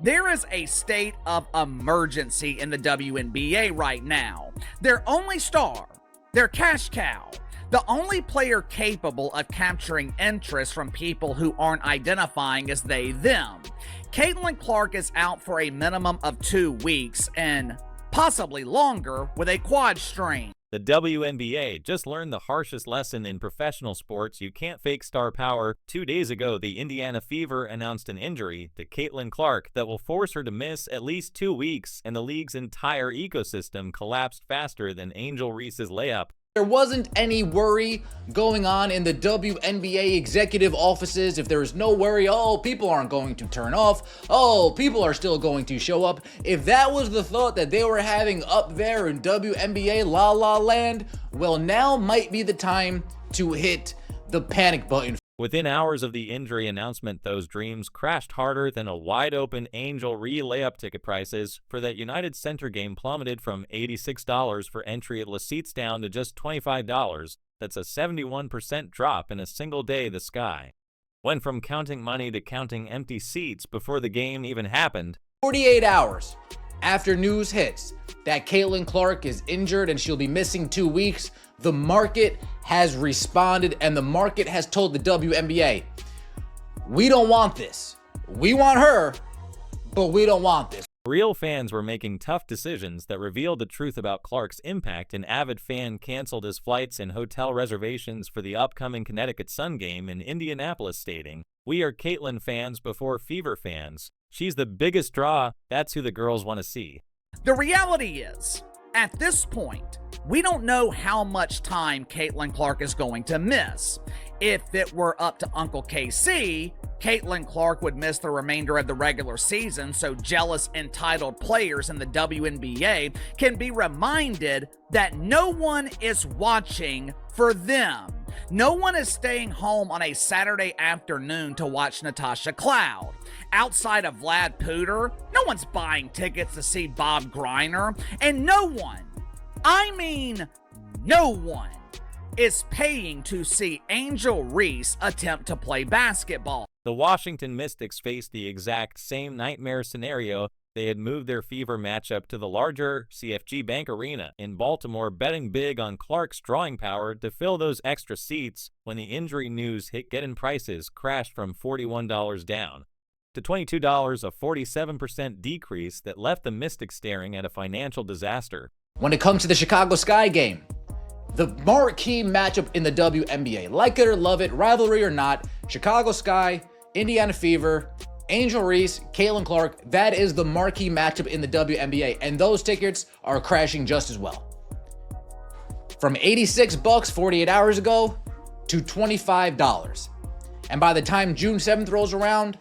There is a state of emergency in the WNBA right now. Their only star, their cash cow, the only player capable of capturing interest from people who aren't identifying as they, them. Caitlin Clark is out for a minimum of 2 weeks and possibly longer with a quad strain. The WNBA just learned the harshest lesson in professional sports: you can't fake star power. 2 days ago, the Indiana Fever announced an injury to Caitlin Clark that will force her to miss at least 2 weeks, and the league's entire ecosystem collapsed faster than Angel Reese's layup. There wasn't any worry going on in the WNBA executive offices. If there was no worry, oh, people aren't going to turn off, oh, people are still going to show up. If that was the thought that they were having up there in WNBA La La Land, well, now might be the time to hit the panic button. Within hours of the injury announcement, those dreams crashed harder than a wide-open Angel Reese layup. Ticket prices for that United Center game plummeted from $86 for entry at seats down to just $25. That's a 71% drop in a single day. The sky went from counting money to counting empty seats before the game even happened. 48 hours after news hits that Caitlin Clark is injured and she'll be missing 2 weeks, the market has responded, and the market has told the WNBA, we don't want this. We want her, but we don't want this. Real fans were making tough decisions that revealed the truth about Clark's impact. An avid fan canceled his flights and hotel reservations for the upcoming Connecticut Sun game in Indianapolis, stating, "We are Caitlin fans before Fever fans. She's the biggest draw. That's who the girls want to see." The reality is, at this point, we don't know how much time Caitlin Clark is going to miss. If it were up to Uncle KC, Caitlin Clark would miss the remainder of the regular season, so jealous, entitled players in the WNBA can be reminded that no one is watching for them. No one is staying home on a Saturday afternoon to watch Natasha Cloud. Outside of Vlad Pooter, no one's buying tickets to see Bob Griner, and no one, I mean no one, is paying to see Angel Reese attempt to play basketball. The Washington Mystics faced the exact same nightmare scenario. They had moved their Fever matchup to the larger CFG Bank Arena in Baltimore, betting big on Clark's drawing power to fill those extra seats. When the injury news hit, get-in prices crashed from $41 down to $22, a 47% decrease that left the Mystics staring at a financial disaster. When it comes to the Chicago Sky game, the marquee matchup in the WNBA, like it or love it, rivalry or not, Chicago Sky, Indiana Fever, Angel Reese, Caitlin Clark, that is the marquee matchup in the WNBA, and those tickets are crashing just as well. From $86 48 hours ago to $25. And by the time June 7th rolls around,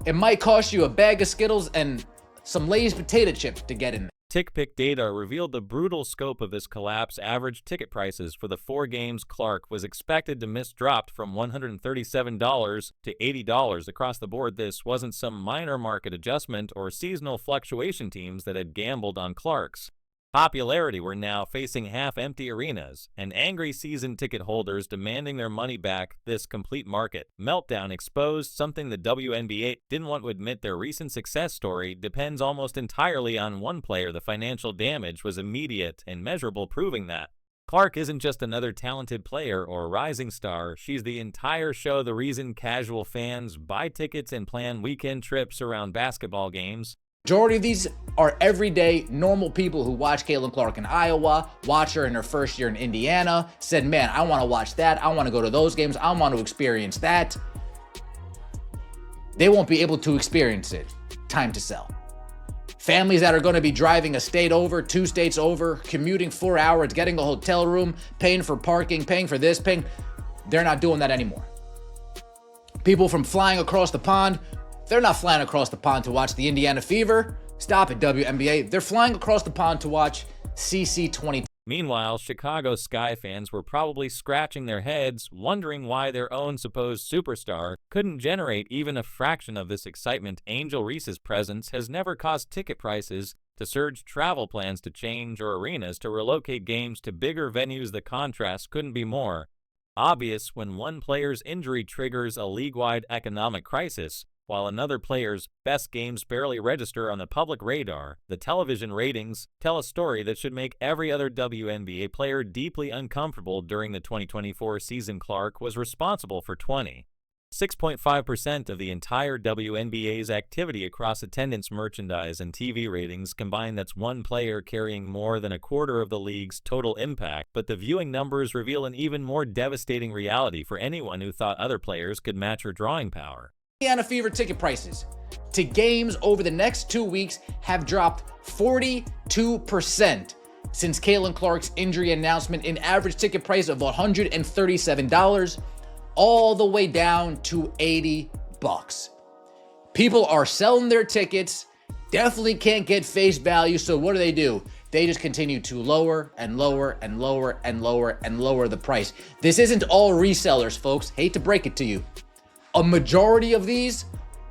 it might cost you a bag of Skittles and some Lay's potato chips to get in there. TickPick data revealed the brutal scope of this collapse. Average ticket prices for the 4 games Clark was expected to miss dropped from $137 to $80 across the board. This wasn't some minor market adjustment or seasonal fluctuation. Teams that had gambled on Clark's popularity were now facing half-empty arenas and angry season ticket holders demanding their money back. This complete market meltdown exposed something the WNBA didn't want to admit. Their recent success story depends almost entirely on one player. The financial damage was immediate and measurable, proving that Clark isn't just another talented player or rising star. She's the entire show, the reason casual fans buy tickets and plan weekend trips around basketball games. Majority of these are everyday, normal people who watch Caitlin Clark in Iowa, watch her in her first year in Indiana, said, man, I want to watch that. I want to go to those games. I want to experience that. They won't be able to experience it. Time to sell. Families that are going to be driving a state over, 2 states over, commuting 4 hours, getting a hotel room, paying for parking, paying for this, they're not doing that anymore. People from flying across the pond, they're not flying across the pond to watch the Indiana Fever. Stop it, WNBA. They're flying across the pond to watch CC22. Meanwhile, Chicago Sky fans were probably scratching their heads, wondering why their own supposed superstar couldn't generate even a fraction of this excitement. Angel Reese's presence has never caused ticket prices to surge, travel plans to change, or arenas to relocate games to bigger venues. The contrast couldn't be more obvious when one player's injury triggers a league-wide economic crisis, while another player's best games barely register on the public radar, the television ratings tell a story that should make every other WNBA player deeply uncomfortable. During the 2024 season, Clark was responsible for 6.5% of the entire WNBA's activity across attendance, merchandise, and TV ratings combined. That's one player carrying more than a quarter of the league's total impact, but the viewing numbers reveal an even more devastating reality for anyone who thought other players could match her drawing power. Indiana Fever ticket prices to games over the next 2 weeks have dropped 42% since Caitlin Clark's injury announcement, an average ticket price of $137 all the way down to $80. People are selling their tickets, definitely can't get face value, so what do? They just continue to lower and lower and lower and lower and lower the price. This isn't all resellers, folks. Hate to break it to you. A majority of these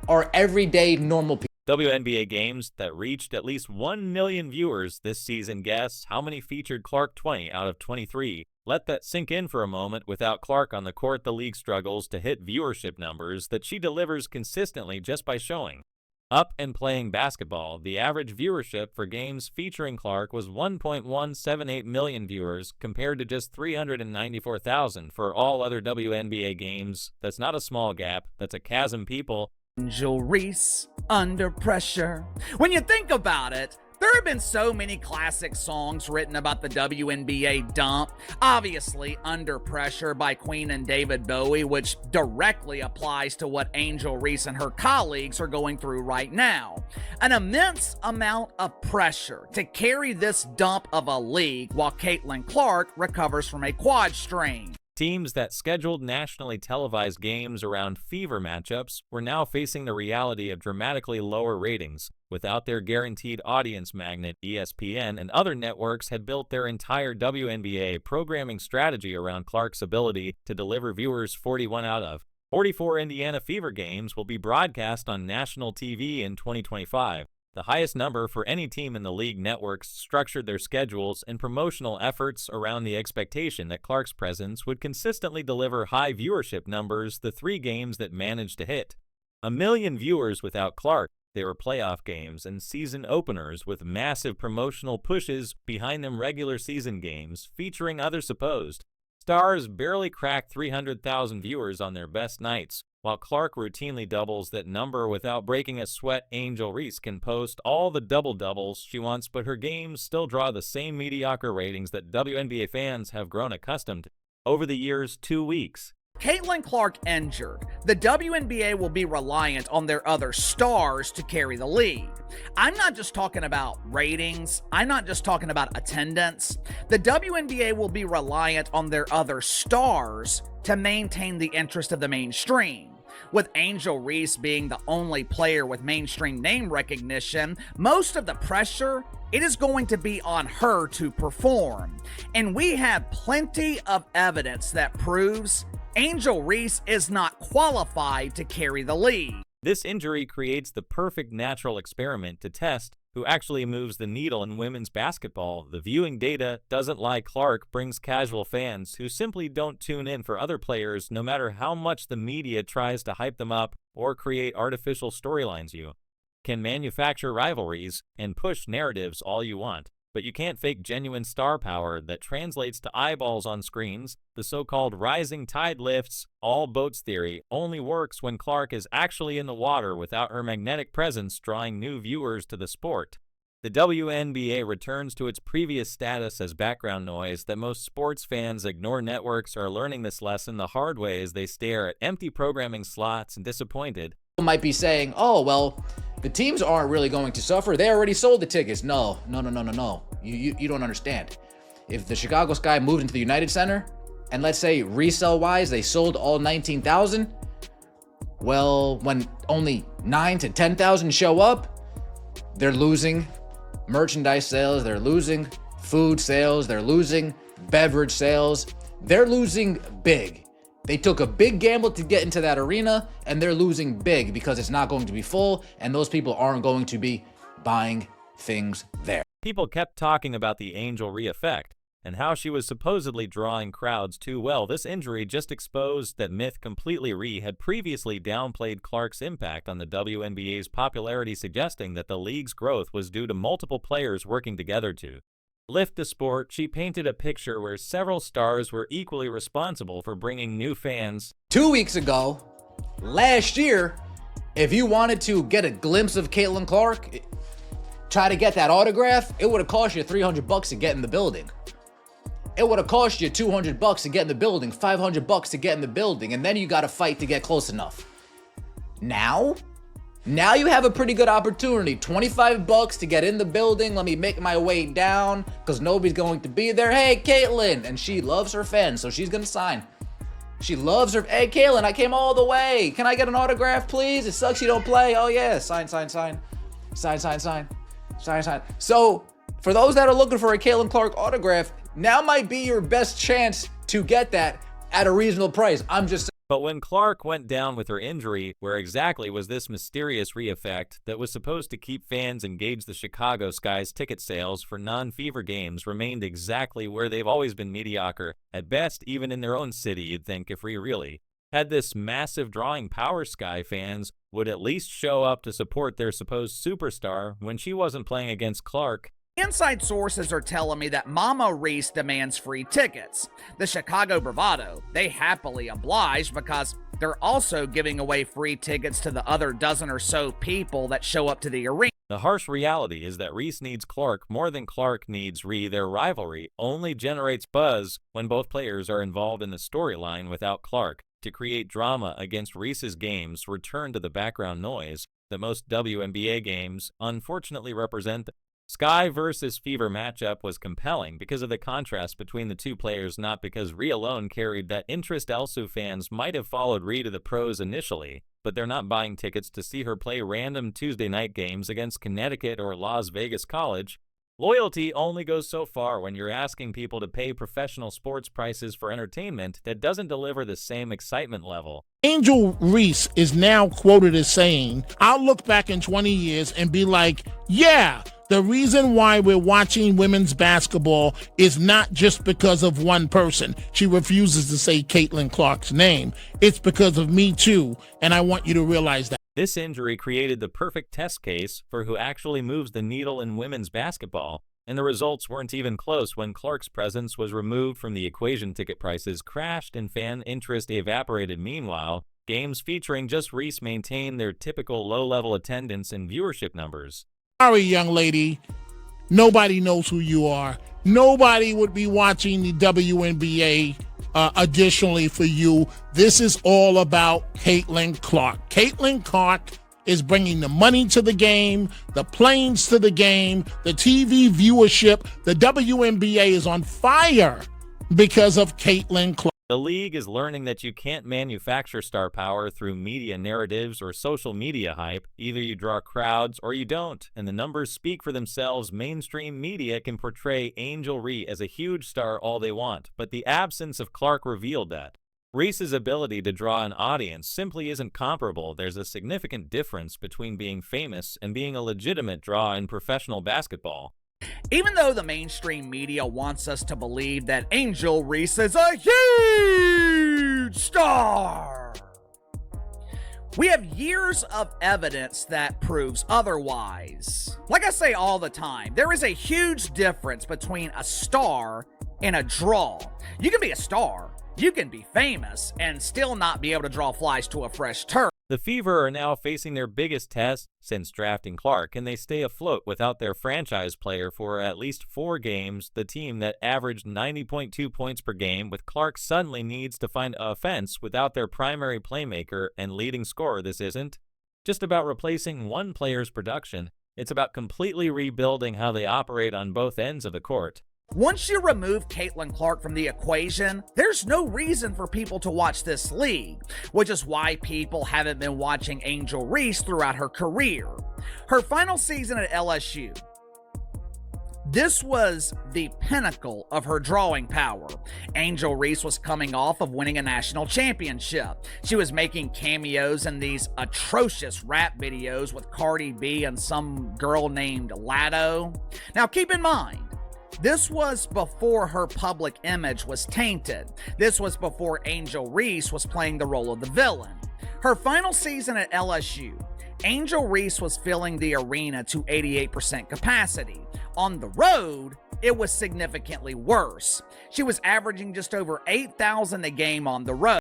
are everyday normal people. WNBA games that reached at least 1 million viewers this season. Guess how many featured Clark? 20 out of 23. Let that sink in for a moment. Without Clark on the court, the league struggles to hit viewership numbers that she delivers consistently just by showing up and playing basketball. The average viewership for games featuring Clark was 1.178 million viewers compared to just 394,000 for all other WNBA games. That's not a small gap, that's a chasm. People. Angel Reese, Under Pressure. When you think about it, there have been so many classic songs written about the WNBA dump. Obviously, Under Pressure by Queen and David Bowie, which directly applies to what Angel Reese and her colleagues are going through right now. An immense amount of pressure to carry this dump of a league while Caitlin Clark recovers from a quad strain. Teams that scheduled nationally televised games around Fever matchups were now facing the reality of dramatically lower ratings. Without their guaranteed audience magnet, ESPN and other networks had built their entire WNBA programming strategy around Clark's ability to deliver viewers. 41 out of 44 Indiana Fever games will be broadcast on national TV in 2025. The highest number for any team in the league. Networks structured their schedules and promotional efforts around the expectation that Clark's presence would consistently deliver high viewership numbers. The 3 games that managed to hit 1 million viewers without Clark, they were playoff games and season openers with massive promotional pushes behind them. Regular season games featuring other supposed stars barely cracked 300,000 viewers on their best nights. While Clark routinely doubles that number without breaking a sweat, Angel Reese can post all the double-doubles she wants, but her games still draw the same mediocre ratings that WNBA fans have grown accustomed to over the years. 2 weeks. Caitlin Clark injured, the WNBA will be reliant on their other stars to carry the league. I'm not just talking about ratings. I'm not just talking about attendance. The WNBA will be reliant on their other stars to maintain the interest of the mainstream. With Angel Reese being the only player with mainstream name recognition, most of the pressure, it is going to be on her to perform. And we have plenty of evidence that proves Angel Reese is not qualified to carry the league. This injury creates the perfect natural experiment to test who actually moves the needle in women's basketball. The viewing data doesn't lie. Clark brings casual fans who simply don't tune in for other players no matter how much the media tries to hype them up or create artificial storylines. You can manufacture rivalries and push narratives all you want, but you can't fake genuine star power that translates to eyeballs on screens. The so-called rising tide lifts all boats theory only works when Clark is actually in the water without her magnetic presence drawing new viewers to the sport. The WNBA returns to its previous status as background noise that most sports fans ignore. Networks are learning this lesson the hard way as they stare at empty programming slots and disappointed. People might be saying, oh, well, the teams aren't really going to suffer. They already sold the tickets. No. You don't understand. If the Chicago Sky moved into the United Center, and let's say resale-wise, they sold all 19,000, well, when only 9 to 10,000 show up, they're losing merchandise sales, they're losing food sales, they're losing beverage sales, they're losing big. They took a big gamble to get into that arena, and they're losing big because it's not going to be full, and those people aren't going to be buying things there. People kept talking about the Angel Reese effect. and how she was supposedly drawing crowds too well. This injury just exposed that myth completely. Rhee had previously downplayed Clark's impact on the WNBA's popularity, suggesting that the league's growth was due to multiple players working together to lift the sport. She painted a picture where several stars were equally responsible for bringing new fans. 2 weeks ago, last year, if you wanted to get a glimpse of Caitlin Clark, try to get that autograph, it would have cost you $300 to get in the building. It would have cost you $200 to get in the building, $500 to get in the building, and then you got to fight to get close enough. Now you have a pretty good opportunity. $25 to get in the building. Let me make my way down because nobody's going to be there. Hey, Caitlin. And she loves her fans, so she's going to sign. She loves her. Hey, Caitlin, I came all the way. Can I get an autograph, please? It sucks you don't play. Oh, yeah. Sign. Sign. So, for those that are looking for a Caitlin Clark autograph, now might be your best chance to get that at a reasonable price. I'm just But when Clark went down with her injury, where exactly was this mysterious Rhee effect that was supposed to keep fans engaged? The Chicago Sky's ticket sales for non-fever games remained exactly where they've always been, mediocre. At best, even in their own city, you'd think if Rhee really had this massive drawing power, Sky fans would at least show up to support their supposed superstar when she wasn't playing against Clark. Inside sources are telling me that Mama Reese demands free tickets. The Chicago Bravado, they happily oblige because they're also giving away free tickets to the other dozen or so people that show up to the arena. The harsh reality is that Reese needs Clark more than Clark needs Rhee. Their rivalry only generates buzz when both players are involved in the storyline without Clark. To create drama against Reese's games, return to the background noise that most WNBA games unfortunately represent. Sky versus Fever matchup was compelling because of the contrast between the two players, not because Rhee alone carried that interest. Also, fans might have followed Rhee to the pros initially, but they're not buying tickets to see her play random Tuesday night games against Connecticut or Las Vegas College. Loyalty only goes so far when you're asking people to pay professional sports prices for entertainment that doesn't deliver the same excitement level. Angel Reese is now quoted as saying, "I'll look back in 20 years and be like, yeah, the reason why we're watching women's basketball is not just because of one person." She refuses to say Caitlin Clark's name. It's because of me too, and I want you to realize that. This injury created the perfect test case for who actually moves the needle in women's basketball, and the results weren't even close. When Clark's presence was removed from the equation, ticket prices crashed and fan interest evaporated. Meanwhile, games featuring just Reese maintained their typical low-level attendance and viewership numbers. Sorry, young lady. Nobody knows who you are. Nobody would be watching the WNBA additionally for you. This is all about Caitlin Clark. Caitlin Clark is bringing the money to the game, the planes to the game, the TV viewership. The WNBA is on fire because of Caitlin Clark. The league is learning that you can't manufacture star power through media narratives or social media hype. Either you draw crowds or you don't, and the numbers speak for themselves. Mainstream media can portray Angel Rhee as a huge star all they want, but the absence of Clark revealed that Reese's ability to draw an audience simply isn't comparable. There's a significant difference between being famous and being a legitimate draw in professional basketball. Even though the mainstream media wants us to believe that Angel Reese is a huge star, we have years of evidence that proves otherwise. Like I say all the time, there is a huge difference between a star and a draw. You can be a star, you can be famous, and still not be able to draw flies to a fresh turf. The Fever are now facing their biggest test since drafting Clark. Can they stay afloat without their franchise player for at least 4 games? The team that averaged 90.2 points per game with Clark suddenly needs to find offense without their primary playmaker and leading scorer. This isn't just about replacing one player's production. It's about completely rebuilding how they operate on both ends of the court. Once you remove Caitlin Clark from the equation, there's no reason for people to watch this league, which is why people haven't been watching Angel Reese throughout her career. Her final season at LSU, this was the pinnacle of her drawing power. Angel Reese was coming off of winning a national championship. She was making cameos in these atrocious rap videos with Cardi B and some girl named Lado. Now keep in mind, This was before her public image was tainted. This was before Angel Reese was playing the role of the villain. Her final season at LSU, Angel Reese was filling the arena to 88% capacity. On the road, it was significantly worse. She was averaging just over 8,000 a game on the road.